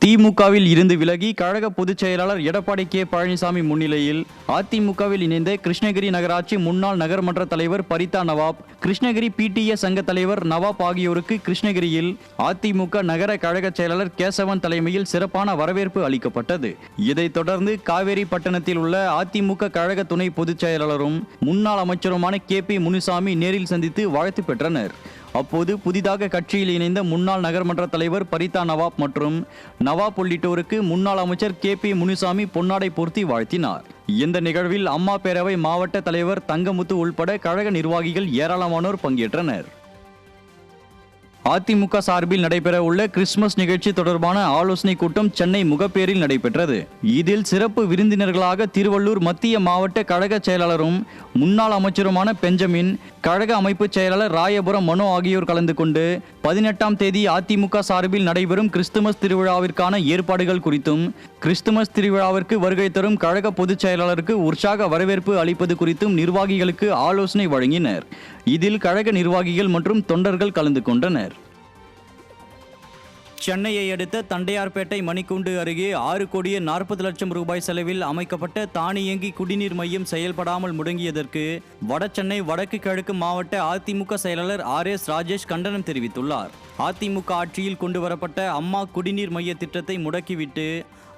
திமுகவில் இருந்து விலகி கழக பொதுச் செயலாளர் எடப்பாடி கே பழனிசாமி முன்னிலையில் அதிமுகவில் இணைந்த கிருஷ்ணகிரி நகராட்சி முன்னாள் நகர்மன்ற தலைவர் பரிதா நவாப், கிருஷ்ணகிரி PTA சங்க தலைவர் நவாப் ஆகியோருக்கு கிருஷ்ணகிரியில் அதிமுக நகர கழக செயலாளர் கேசவன் தலைமையில் சிறப்பான வரவேற்பு அளிக்கப்பட்டது. இதைத் தொடர்ந்து காவேரி பட்டணத்தில் உள்ள அதிமுக கழக துணை பொதுச் செயலாளரும் முன்னாள் அமைச்சருமான KP முனுசாமி நேரில் சந்தித்து வாழ்த்து பெற்றனர். அப்போது புதிதாக கட்சியில் இணைந்த முன்னாள் நகர்மன்ற தலைவர் பரிதா நவாப் மற்றும் நவாப் உள்ளிட்டோருக்கு முன்னாள் அமைச்சர் KP முனுசாமி பொன்னாடை போர்த்தி வாழ்த்தினார். இந்த நிகழ்வில் அம்மா பேரவை மாவட்ட தலைவர் தங்கமுத்து உள்பட கழக நிர்வாகிகள் ஏராளமானோர் பங்கேற்றனர். அதிமுக சார்பில் நடைபெற உள்ள கிறிஸ்துமஸ் நிகழ்ச்சி தொடர்பான ஆலோசனை கூட்டம் சென்னை முகப்பேரில் நடைபெற்றது. இதில் சிறப்பு விருந்தினர்களாக திருவள்ளூர் மத்திய மாவட்ட கழக செயலாளரும் முன்னாள் அமைச்சருமான பெஞ்சமின், கழக அமைப்பு செயலாளர் ராயபுரம் மனோ ஆகியோர் கலந்து கொண்டு 18ஆம் தேதி அதிமுக சார்பில் நடைபெறும் கிறிஸ்துமஸ் திருவிழாவிற்கான ஏற்பாடுகள் குறித்தும், கிறிஸ்துமஸ் திருவிழாவிற்கு வருகை தரும் கழக பொதுச் செயலாளருக்கு உற்சாக வரவேற்பு அளிப்பது குறித்தும் நிர்வாகிகளுக்கு ஆலோசனை வழங்கினர். இதில் கழக நிர்வாகிகள் மற்றும் தொண்டர்கள் கலந்து கொண்டனர். சென்னையை அடுத்த தண்டையார்பேட்டை மணிக்கூண்டு அருகே 6 கோடியே 40 லட்சம் ரூபாய் செலவில் அமைக்கப்பட்ட தானியங்கி குடிநீர் மையம் செயல்படாமல் முடங்கியதற்கு வடசென்னை வடக்கு கிழக்கு மாவட்ட அதிமுக செயலாளர் RS ராஜேஷ் கண்டனம் தெரிவித்துள்ளார். அதிமுக ஆட்சியில் கொண்டு வரப்பட்ட அம்மா குடிநீர் மைய திட்டத்தை முடக்கிவிட்டு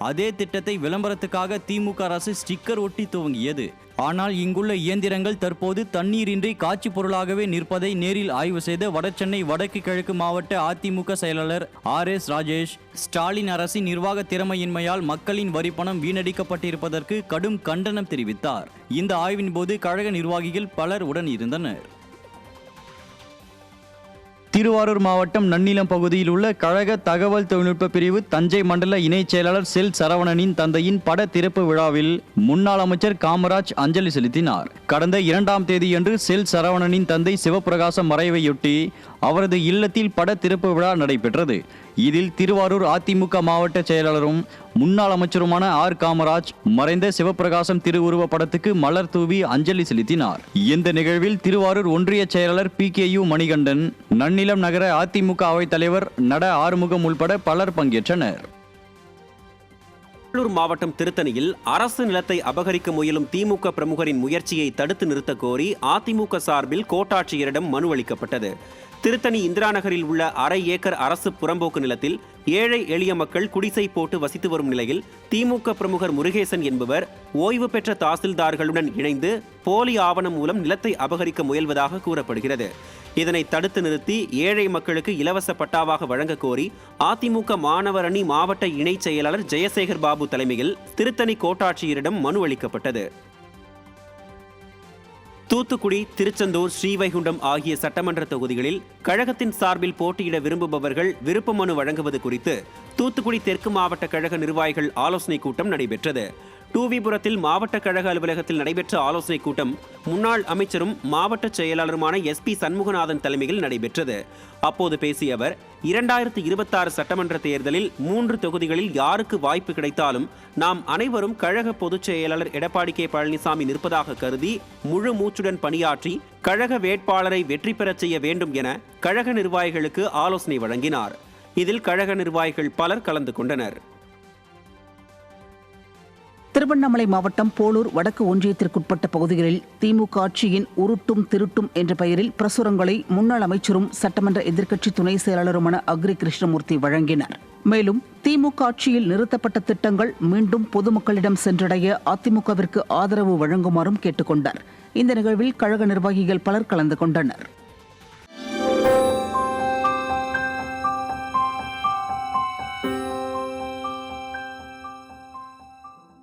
அதே திட்டத்தை விளம்பரத்துக்காக திமுக அரசு ஸ்டிக்கர் ஒட்டி துவங்கியது. ஆனால் இங்குள்ள இயந்திரங்கள் தற்போது தண்ணீரின்றி காட்சி பொருளாகவே நிற்பதை நேரில் ஆய்வு செய்த வடசென்னை வடக்கு கிழக்கு மாவட்ட அதிமுக செயலாளர் RS ராஜேஷ், ஸ்டாலின் அரசின் நிர்வாக திறமையின்மையால் மக்களின் வரிப்பணம் வீணடிக்கப்பட்டிருப்பதற்கு கடும் கண்டனம் தெரிவித்தார். இந்த ஆய்வின் போது கழக நிர்வாகிகள் பலர் உடன் இருந்தனர். திருவாரூர் மாவட்டம் நன்னிலம் பகுதியில் உள்ள கழக தகவல் தொழில்நுட்ப பிரிவு தஞ்சை மண்டல இணைச் செயலாளர் செல் சரவணனின் தந்தையின் பட திறப்பு விழாவில் முன்னாள் அமைச்சர் காமராஜ் அஞ்சலி செலுத்தினார். கடந்த 2ஆம் தேதியன்று செல் சரவணனின் தந்தை சிவபிரகாசம் மறைவையொட்டி அவரது இல்லத்தில் பட திறப்பு விழா நடைபெற்றது. இதில் திருவாரூர் அதிமுக மாவட்ட செயலாளரும் முன்னாள் அமைச்சருமான காமராஜ் மறைந்த சிவபிரகாசம் திருவுருவ படத்துக்கு மலர் தூவி அஞ்சலி செலுத்தினார். இந்த நிகழ்வில் திருவாரூர் ஒன்றிய செயலாளர் PKU மணிகண்டன், நன்னிலம் நகர அதிமுக அவைத் தலைவர் நட ஆறுமுகம் உள்பட பலர் பங்கேற்றனர். திருவள்ளூர் மாவட்டம் திருத்தணியில் அரசு நிலத்தை அபகரிக்க முயலும் திமுக பிரமுகரின் முயற்சியை தடுத்து நிறுத்த கோரி அதிமுக சார்பில் கோட்டாட்சியரிடம் மனு அளிக்கப்பட்டது. திருத்தணி இந்திரா நகரில் உள்ள 1/2 ஏக்கர் அரசு புறம்போக்கு நிலத்தில் ஏழை எளிய மக்கள் குடிசை போட்டு வசித்து வரும் நிலையில் திமுக பிரமுகர் முருகேசன் என்பவர் ஓய்வு பெற்ற தாசில்தார்களுடன் இணைந்து போலி ஆவணம் மூலம் நிலத்தை அபகரிக்க முயல்வதாக கூறப்படுகிறது. இதனை தடுத்து நிறுத்தி ஏழை மக்களுக்கு இலவச பட்டாவாக வழங்க கோரி அதிமுக மாணவர் அணி மாவட்ட இணைச் செயலாளர் ஜெயசேகர் பாபு தலைமையில் திருத்தணி கோட்டாட்சியரிடம் மனு அளிக்கப்பட்டது. தூத்துக்குடி, திருச்செந்தூர், ஸ்ரீவைகுண்டம் ஆகிய சட்டமன்ற தொகுதிகளில் கழகத்தின் சார்பில் போட்டியிட விரும்புபவர்கள் விருப்ப மனு வழங்குவது குறித்து தூத்துக்குடி தெற்கு மாவட்ட கழக நிர்வாகிகள் ஆலோசனை கூட்டம் நடைபெற்றது. டூவிபுரத்தில் மாவட்ட கழக அலுவலகத்தில் நடைபெற்ற ஆலோசனை கூட்டம் முன்னாள் அமைச்சரும் மாவட்ட செயலாளருமான SP சண்முகநாதன் தலைமையில் நடைபெற்றது. அப்போது பேசிய அவர், 2026 சட்டமன்ற தேர்தலில் 3 தொகுதிகளில் யாருக்கு வாய்ப்பு கிடைத்தாலும் நாம் அனைவரும் கழக பொதுச் செயலாளர் எடப்பாடி கே பழனிசாமி நிற்பதாக கருதி முழு மூச்சுடன் பணியாற்றி கழக வேட்பாளரை வெற்றி பெறச் செய்ய வேண்டும் என கழக நிர்வாகிகளுக்கு ஆலோசனை வழங்கினார். இதில் கழக நிர்வாகிகள் பலர் கலந்து கொண்டனர். திருவண்ணாமலை மாவட்டம் போளூர் வடக்கு ஒன்றியத்திற்குட்பட்ட பகுதிகளில் திமுக ஆட்சியின் உருட்டும் திருட்டும் என்ற பெயரில் பிரசுரங்களை முன்னாள் அமைச்சரும் சட்டமன்ற எதிர்க்கட்சி துணை செயலாளருமான அக்ரி கிருஷ்ணமூர்த்தி வழங்கினார். மேலும் திமுக ஆட்சியில் நிறுத்தப்பட்ட திட்டங்கள் மீண்டும் பொதுமக்களிடம் சென்றடைய அதிமுகவிற்கு ஆதரவு வழங்குமாறும் கேட்டுக்கொண்டார். இந்த நிகழ்வில் கழக நிர்வாகிகள் பலர் கலந்து கொண்டனர்.